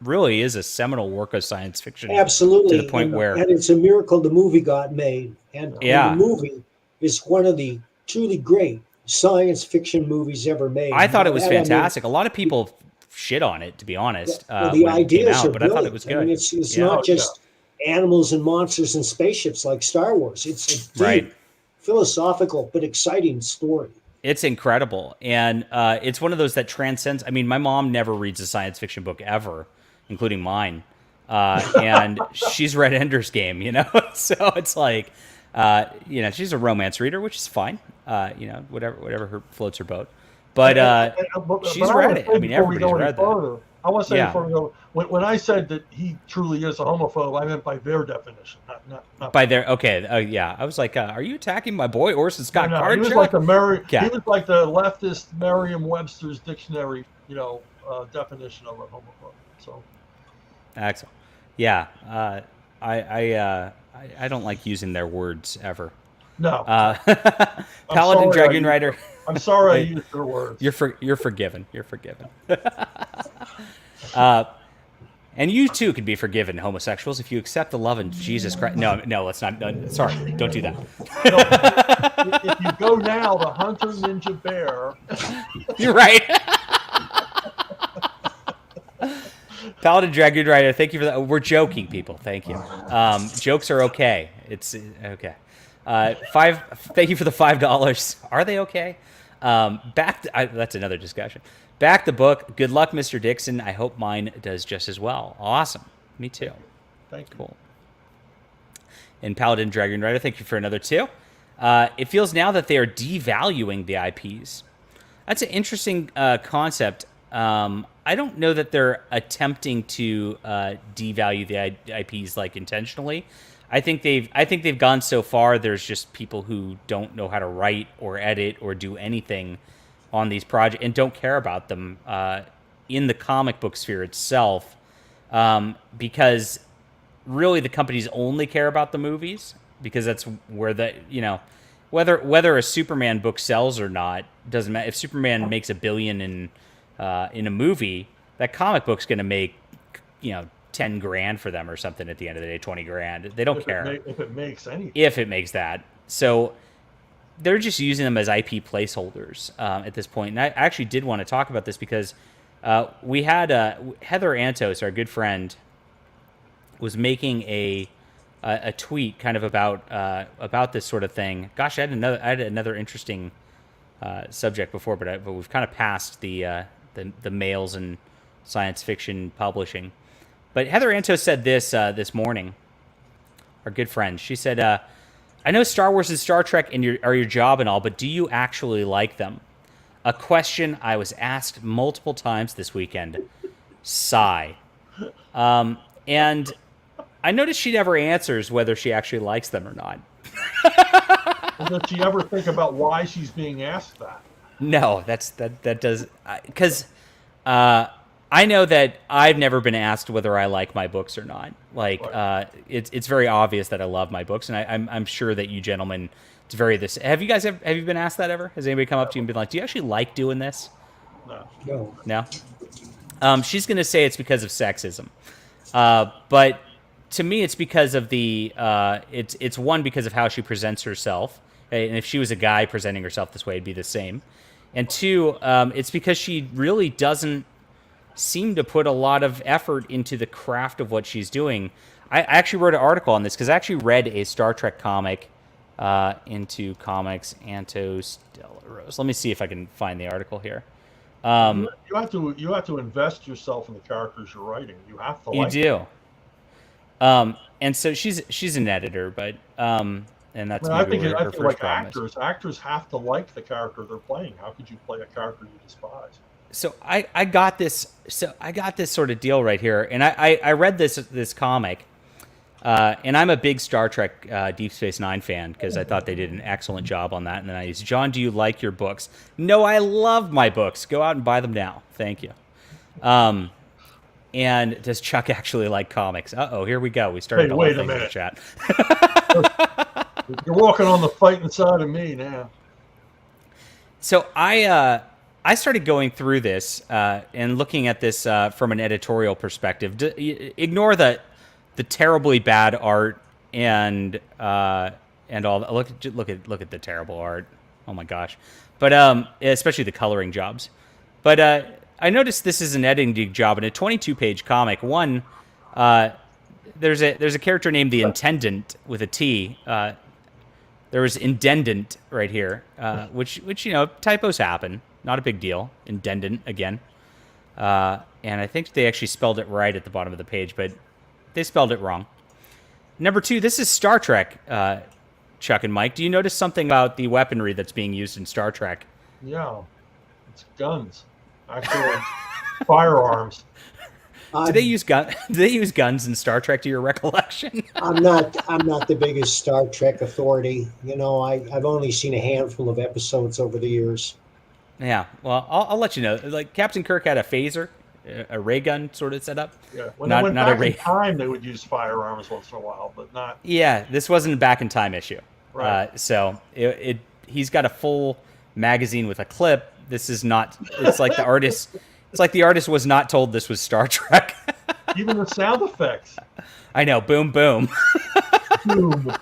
really is a seminal work of science fiction. Absolutely. To the point where... And it's a miracle the movie got made. And the movie is one of the truly great science fiction movies ever made. I thought it was fantastic. A lot of people shit on it, to be honest. The ideas are but brilliant. I thought it was good. It's not just animals and monsters and spaceships like Star Wars. It's a deep, philosophical, but exciting story. It's incredible. And it's one of those that transcends. My mom never reads a science fiction book ever, including mine. And she's read Ender's Game, So it's like, she's a romance reader, which is fine. Whatever her floats her boat. But she's read it. Everybody's read that. I want to say before we go, when I said that he truly is a homophobe, I meant by their definition, not by their. Okay, I was like, are you attacking my boy Orson Scott Card? He was like he was like the leftist Merriam-Webster's dictionary, definition of a homophobe. So, excellent. Yeah, I don't like using their words ever. No. Paladin Dragoon Rider. I'm sorry I used their words. You're forgiven. You're forgiven. And you too can be forgiven, homosexuals, if you accept the love of Jesus Christ. No, let's not. Sorry, don't do that. If you go now, the Hunter Ninja Bear. You're right. Paladin Dragoon Rider, thank you for that. We're joking, people. Thank you. Jokes are okay. It's okay. Thank you for the $5. Are they okay? That's another discussion. Back the book. Good luck, Mr. Dixon. I hope mine does just as well. Awesome. Me too. Thank you. Cool. And Paladin Dragoon Rider, thank you for another 2. It feels now that they are devaluing the IPs. That's an interesting concept. I don't know that they're attempting to devalue the IPs like intentionally. I think they've gone so far. There's just people who don't know how to write or edit or do anything on these projects and don't care about them in the comic book sphere itself, because really the companies only care about the movies, because that's where whether a Superman book sells or not doesn't matter. If Superman makes $1 billion in a movie, that comic book's going to make $10,000 for them or something at the end of the day, $20,000. They don't care if it makes anything. If it makes that. So they're just using them as IP placeholders at this point. And I actually did want to talk about this because we had Heather Antos, our good friend, was making a tweet kind of about this sort of thing. Gosh, I had another interesting subject before, but we've kind of passed the males and science fiction publishing. But Heather Antos said this morning, our good friend. She said, I know Star Wars and Star Trek are your job and all, but do you actually like them? A question I was asked multiple times this weekend. Sigh. And I noticed she never answers whether she actually likes them or not. Does she ever think about why she's being asked that? No, that does because I know that I've never been asked whether I like my books or not. Like Right. it's very obvious that I love my books, and I'm sure that you gentlemen, it's very this. Have you guys have you been asked that ever? Has anybody come up to you and been like, "Do you actually like doing this?" No. No. No. She's gonna say it's because of sexism, but to me, it's because of the it's one because of how she presents herself, and if she was a guy presenting herself this way, it'd be the same. And two, it's because she really doesn't seem to put a lot of effort into the craft of what she's doing. I actually wrote an article on this because I actually read a Star Trek comic, Into Comics Interstellar Rose. Let me see if I can find the article here. You have to invest yourself in the characters you're writing. You have to. You Like do. And so she's an editor, but and that's I maybe think where I her think first like problem is. actors have to like the character they're playing. How could you play a character you despise? So I got this sort of deal right here, and I read this comic, and I'm a big Star Trek Deep Space Nine fan because I thought they did an excellent job on that. And then I used, John, do you like your books? No, I love my books. Go out and buy them now. Thank you. And does Chuck actually like comics? Uh-oh, here we go. We started Hey, the whole wait a thing in the minute. chat. You're walking on the fighting side of me now. So I started going through this and looking at this from an editorial perspective. Ignore the terribly bad art and all. Look at the terrible art. Oh my gosh, but especially the coloring jobs. But I noticed this is an editing job in a 22-page comic. One, there's a character named the Intendant with a T. There was Indendant right here, which typos happen. Not a big deal. Indendant again. And I think they actually spelled it right at the bottom of the page, but they spelled it wrong. Number two, this is Star Trek, Chuck and Mike. Do you notice something about the weaponry that's being used in Star Trek? Yeah, it's guns. Actually, firearms. Do they use guns in Star Trek? To your recollection? I'm not the biggest Star Trek authority. I've only seen a handful of episodes over the years. Yeah, well, I'll let you know. Like Captain Kirk had a phaser, a ray gun sort of setup. Yeah, when Not- they went not a back ray- in time, they would use firearms once in a while, but not. Yeah, this wasn't a back in time issue. Right. So he's got a full magazine with a clip. This is not. It's like the artist. It's like the artist was not told this was Star Trek. Even the sound effects. I know. Boom, boom. Boom.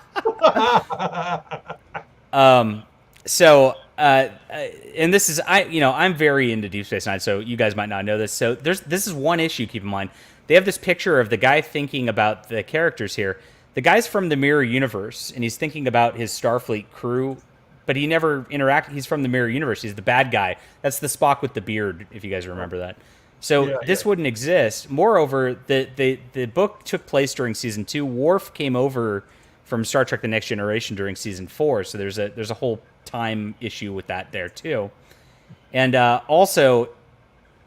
So, and this is I'm very into Deep Space Nine, so you guys might not know this. So this is one issue. Keep in mind, they have this picture of the guy thinking about the characters here. The guy's from the Mirror Universe, and he's thinking about his Starfleet crew, but he never interacted. He's from the Mirror Universe. He's the bad guy. That's the Spock with the beard, if you guys remember that. So this wouldn't exist. Moreover, the book took place during season 2. Worf came over from Star Trek: The Next Generation during season 4. So there's a whole time issue with that there too. And also,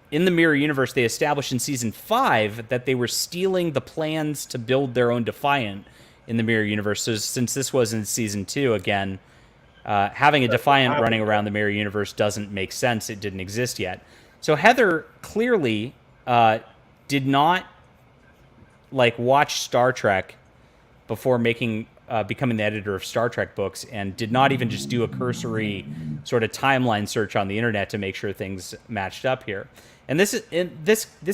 in the Mirror Universe, they established in season 5 that they were stealing the plans to build their own Defiant in the Mirror Universe. So since this was in season 2, again, having a Defiant running around the Mirror Universe doesn't make sense. It didn't exist yet. So Heather clearly did not watch Star Trek before becoming the editor of Star Trek books, and did not even just do a cursory sort of timeline search on the internet to make sure things matched up here. And this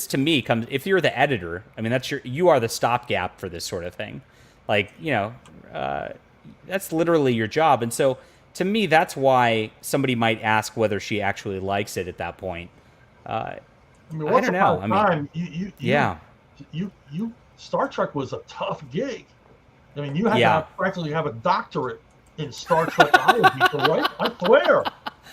to me comes, if you're the editor, I mean, you are the stopgap for this sort of thing. That's literally your job. And so to me, that's why somebody might ask whether she actually likes it at that point. I Once don't know. upon a time, you Star Trek was a tough gig. I mean, you had to practically have a doctorate in Star Trekology to write. I swear.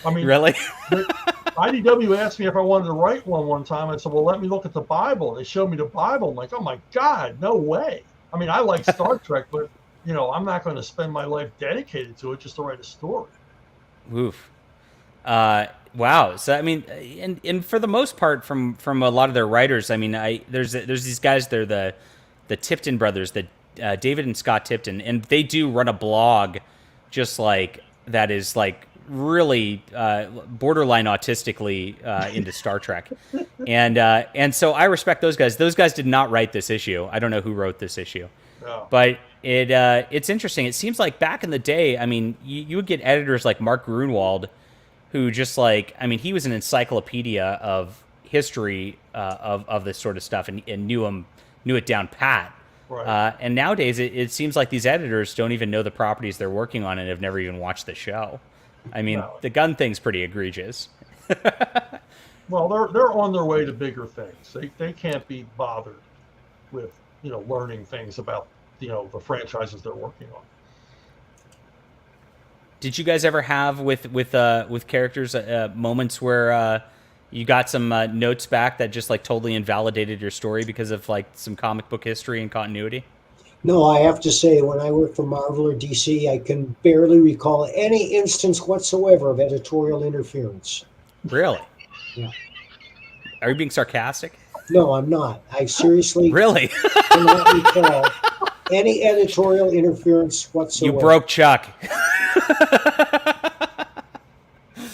I mean, really? IDW asked me if I wanted to write one time. I said, well, let me look at the Bible. They showed me the Bible. I'm like, oh my God, no way. I mean, I like Star Trek, but I'm not going to spend my life dedicated to it just to write a story. Oof. Wow. So I mean, and for the most part, from a lot of their writers, I mean, there's these guys. They're the Tipton brothers, David and Scott Tipton, and they do run a blog, just like that is really borderline autistically into Star Trek, and so I respect those guys. Those guys did not write this issue. I don't know who wrote this issue, but it's interesting. It seems like back in the day, I mean, you would get editors like Mark Grunwald, who just like, I mean, he was an encyclopedia of history of this sort of stuff and knew it down pat. Right. And nowadays, it seems like these editors don't even know the properties they're working on and have never even watched the show. I mean, the gun thing's pretty egregious. Well, they're on their way to bigger things. They can't be bothered with learning things about the franchises they're working on. Did you guys ever have with characters moments where you got some notes back that just like totally invalidated your story because of like some comic book history and continuity? No, I have to say, when I worked for Marvel or DC, I can barely recall any instance whatsoever of editorial interference. Really? Yeah. Are you being sarcastic? No, I'm not. I seriously really cannot recall any editorial interference whatsoever. You broke Chuck.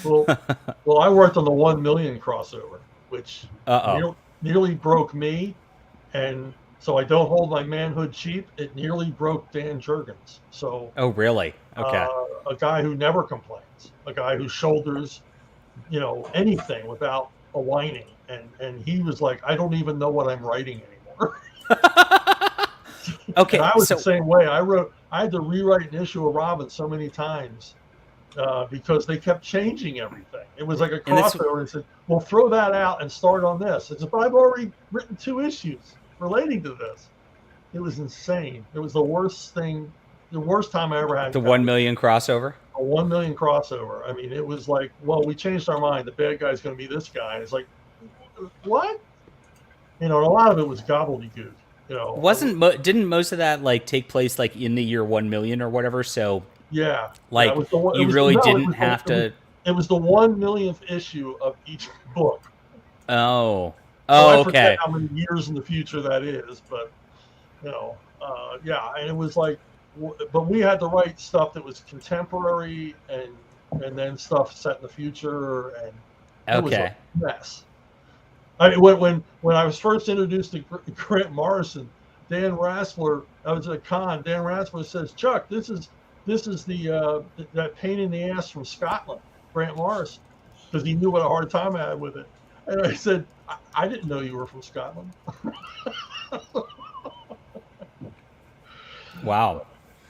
Well, I worked on the 1 million crossover, which nearly broke me, and so I don't hold my manhood cheap. It nearly broke Dan Jurgens. So. Oh, really? Okay. A guy who never complains, a guy who shoulders, anything without a whining, and he was like, I don't even know what I'm writing anymore. Okay. And I was the same way. I had to rewrite an issue of Robin so many times. Because they kept changing everything. It was like a crossover and said, well, throw that out and start on this. It's, but I've already written 2 issues relating to this. It was insane. It was the worst time I ever had. The 1 million crossover? A 1 million crossover. I mean, it was like, well, we changed our mind. The bad guy's going to be this guy. And it's like, what? And a lot of it was gobbledygook. Didn't most of that like take place like in the year 1 million or whatever? So. Yeah, like you really didn't have to. It was the 1 millionth issue of each book. Oh, I okay. forget how many years in the future that is, but and it was like, but we had to write stuff that was contemporary and then stuff set in the future, and it was a mess. I mean, when I was first introduced to Grant Morrison, Dan Rassler, I was at a con. Dan Rassler says, "Chuck, this is the that pain in the ass from Scotland, Grant Morrison," because he knew what a hard time I had with it. And I said, I didn't know you were from Scotland. Wow.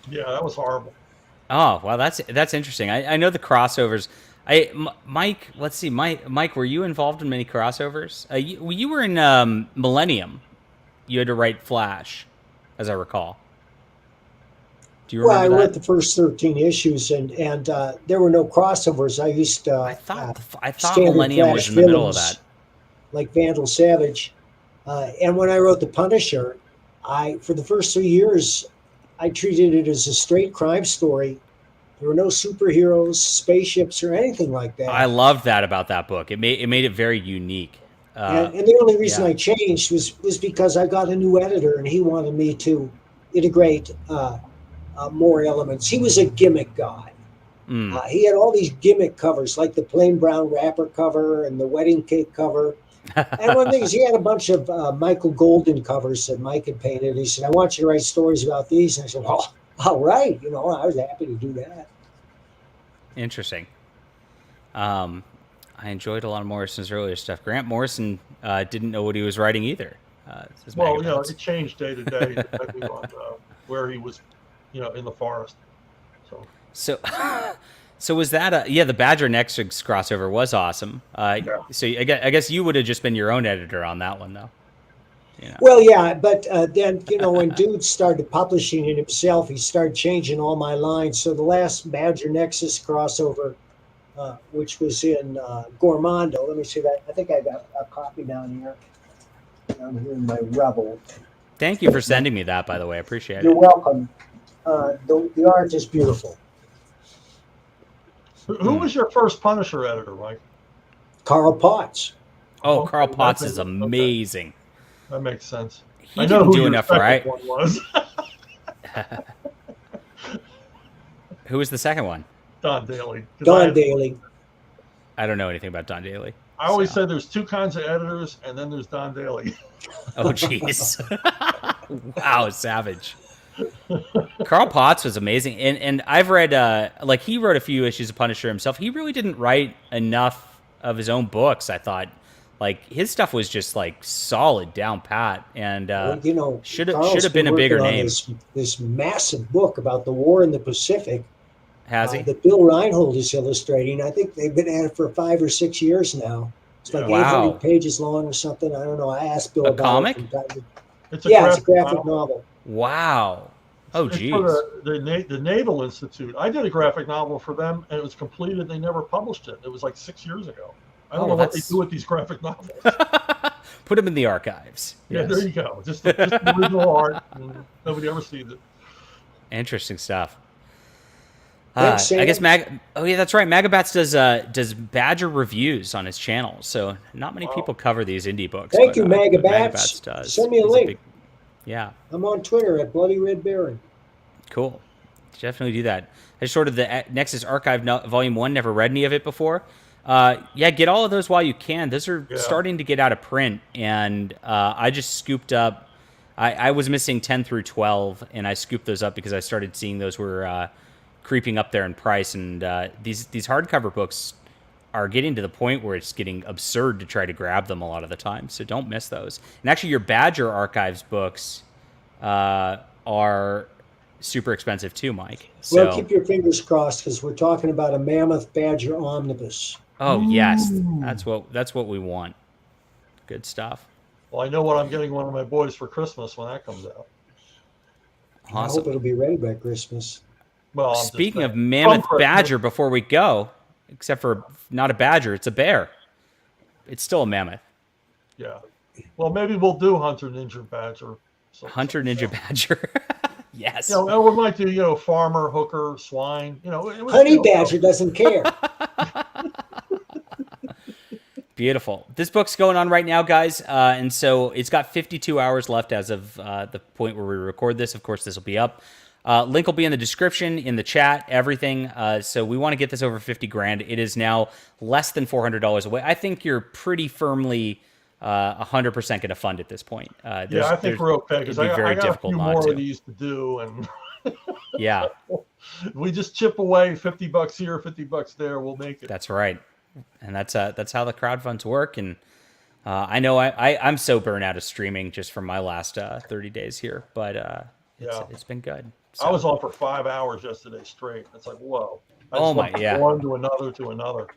Yeah, that was horrible. Oh, well, that's interesting. I know the crossovers. Mike, let's see. Mike, were you involved in many crossovers? You were in Millennium. You had to write Flash, as I recall. Do you remember I that? wrote the first 13 issues, and there were no crossovers. I used to. I thought Millennium was in the middle of that. Like Vandal Savage, and when I wrote The Punisher, for the first 3 years, I treated it as a straight crime story. There were no superheroes, spaceships, or anything like that. I loved that about that book. It made it very unique. And the only reason I changed was because I got a new editor, and he wanted me to integrate more elements. He was a gimmick guy. He had all these gimmick covers, like the plain brown wrapper cover and the wedding cake cover. And one thing is, he had a bunch of Michael Golden covers that Mike had painted. He said, I want you to write stories about these. And I said, well, all right. I was happy to do that. Interesting. I enjoyed a lot of Morrison's earlier stuff. Grant Morrison didn't know what he was writing either. Well, it changed day to day depending on where he was, in the forest. So was that the Badger Nexus crossover was awesome. So I guess you would have just been your own editor on that one, though. Well, yeah, but then, when Dude started publishing it himself, he started changing all my lines. So the last Badger Nexus crossover, which was in Gormondo, let me see that. I think I got a copy down here. I'm here in my Rebel. Thank you for sending me that, by the way. I appreciate it. You're welcome. The art is beautiful. Who was your first Punisher editor, Mike? Carl Potts. Oh, Carl Potts is amazing. Okay. That makes sense. He didn't do enough, right? One was. Who was the second one? Don Daly. 'Cause Don Daly. I don't know anything about Don Daly. I always said there's two kinds of editors, and then there's Don Daly. Oh, jeez. Wow, savage. Carl Potts was amazing. And I've read, like, he wrote a few issues of Punisher himself. He really didn't write enough of his own books, I thought. Like, his stuff was just, like, solid, down pat. And Well, you know, should Carl's have been a bigger working on name. This massive book about the war in the Pacific. Has he? That Bill Reinhold is illustrating. I think they've been at it for 5 or 6 years now. It's like Wow. 800 pages long or something. I don't know. I asked Bill A about comic? it. From time to- It's it's a graphic novel. Wow. Oh, It's geez. for the Naval Institute. I did a graphic novel for them, and it was completed. They never published it. It was like 6 years ago. I don't know what they do with these graphic novels. Put them in the archives. Yeah, Yes. there you go. Just the original art. And nobody ever sees it. Interesting stuff. Thanks, I guess Sam. Oh yeah, that's right. Magabats does Badger reviews on his channel, so not many people cover these indie books. Thank but, you, but Magabats. does. Send me a He's link. Yeah, I'm on Twitter at Bloody Red Baron. cool. Definitely do that. I just ordered the Nexus Archive Volume 1. Never read any of it before. Yeah, get all of those while you can. Those are starting to get out of print, and I just scooped up. I was missing 10 through 12, and I scooped those up because I started seeing those were creeping up there in price, and these hardcover books are getting to the point where it's getting absurd to try to grab them a lot of the time. So don't miss those. And actually, your Badger Archives books are super expensive too, Mike. So, Well, keep your fingers crossed because we're talking about a Mammoth Badger omnibus. oh yes, that's what we want. Good stuff. Well, I know what I'm getting one of my boys for Christmas when that comes out. I Awesome. hope it'll be ready by Christmas. Well, I'm just Speaking of saying. Mammoth From Christmas. Badger, before we go, except for not a badger, it's a bear. It's still a mammoth. Yeah. Well, maybe we'll do Hunter Ninja Badger. Hunter Ninja Badger. Yes. You know, we might do, farmer, hooker, swine. It was, Honey Badger doesn't care. Beautiful. This book's going on right now, guys, and so it's got 52 hours left as of the point where we record this. Of course, this will be up. Link will be in the description, in the chat, everything. So we want to get this over 50 grand. It is now less than $400 away. I think you're pretty firmly 100% going to fund at this point. I think we're okay because I got a few more of these to do, and yeah, we just chip away $50 here, $50 there. We'll make it. That's right, and that's how the crowdfunds work. And I know I'm so burnt out of streaming just from my last 30 days here, but it's been good. So. I was on for 5 hours yesterday straight. It's like, whoa. From one to another to another.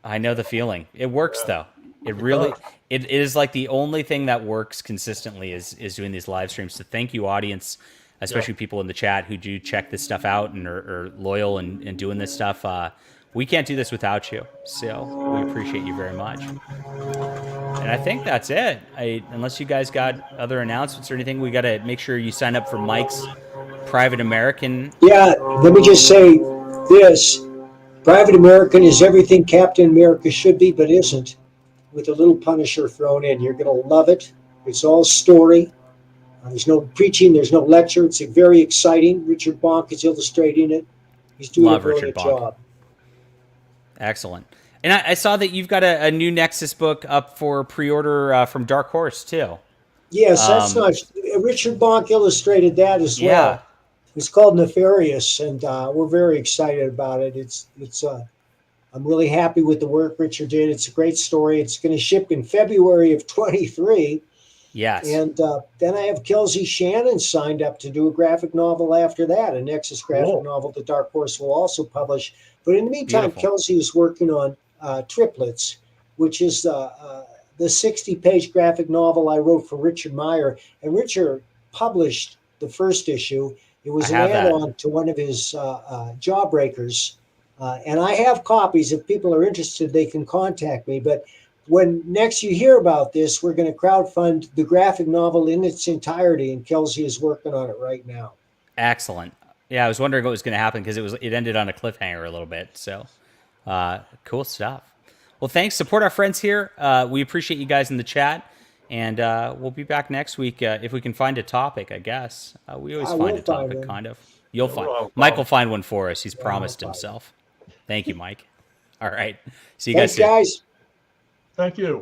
I know the feeling. It works though. It really it is like the only thing that works consistently is doing these live streams. So thank you, audience, especially people in the chat who do check this stuff out and are loyal and doing this stuff. We can't do this without you. So we appreciate you very much. And I think that's it. Unless you guys got other announcements or anything, we got to make sure you sign up for Mike's Private American. Yeah, let me just say this. Private American is everything Captain America should be, but isn't, with a little Punisher thrown in. You're going to love it. It's all story. There's no preaching. There's no lecture. It's very exciting. Richard Bonk is illustrating it. He's doing a brilliant job. Excellent. And I saw that you've got a new Nexus book up for pre-order from Dark Horse, too. Yes, that's nice. Richard Bonk illustrated that as well. It's called Nefarious, and we're very excited about it. I'm really happy with the work Richard did. It's a great story. It's going to ship in February of 23. Yes. And then I have Kelsey Shannon signed up to do a graphic novel after that, a Nexus graphic novel that Dark Horse will also publish. But in the meantime, Kelsey is working on Triplets, which is the 60-page graphic novel I wrote for Richard Meyer. And Richard published the first issue. It was an add-on to one of his Jawbreakers. And I have copies. If people are interested, they can contact me. But when next you hear about this, we're going to crowdfund the graphic novel in its entirety, and Kelsey is working on it right now. Excellent. Yeah, I was wondering what was going to happen because it ended on a cliffhanger a little bit. So cool stuff. Well, thanks. Support our friends here. We appreciate you guys in the chat. And we'll be back next week if we can find a topic, I guess. We always find a topic, kind of. You'll find. Mike will find one for us. He's promised himself. Thank you, Mike. All right. See you guys Thanks, soon. guys. Thank you.